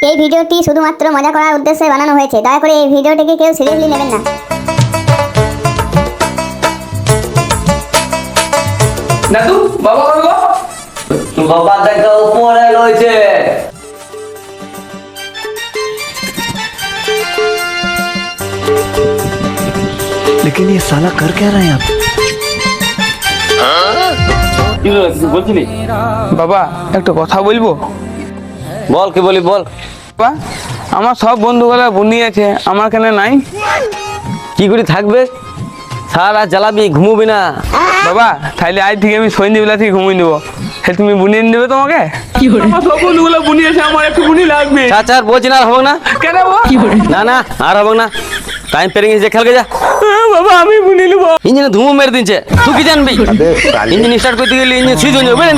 এই ভিডিওটি শুধুমাত্র মজা করার উদ্দেশ্যে বানানো হয়েছে। দয়া করে এই ভিডিওটিকে কেউ সিরিয়াসলি নেবেন না। নাদু বাবা কই গো? বাবা দেখো উপরে রয়েছে। लेकिन ये साला कर क्या रहा है यहाँ पे? কি হলো কিছু বলছিলি? বাবা একটা কথা বলবো? বল কি বলি বল। বাবা আমার সব বন্ধুগুলো বন্দি আছে, আমার কেন নাই? কি করে থাকবে? সারা জ্বালাবি ঘুমবি না। বাবা তাহলে আজ থেকে আমি সন্ধ্যেবেলা থেকে ঘুমিয়ে নেবো, সে তুমি বুনিয়ে দেবে তোমাকে? আমার সব বন্ধুগুলো বুনি আছে, আমার একটু বুনি লাগবে। চাচার বলছি না আর হবে না। কেন বাবা? না না আর হবে না, টাইম পেরিয়ে গেছে, খেলকে যা। বাবা আমি বুনি নেবো। ইঞ্জিনে ধুমো মেরে দিচ্ছে, তুই কি জানবি? ইঞ্জিন স্টার্ট করতে গেলে ইঞ্জিন সুইচ হয়ে যাবে, বুঝলেন?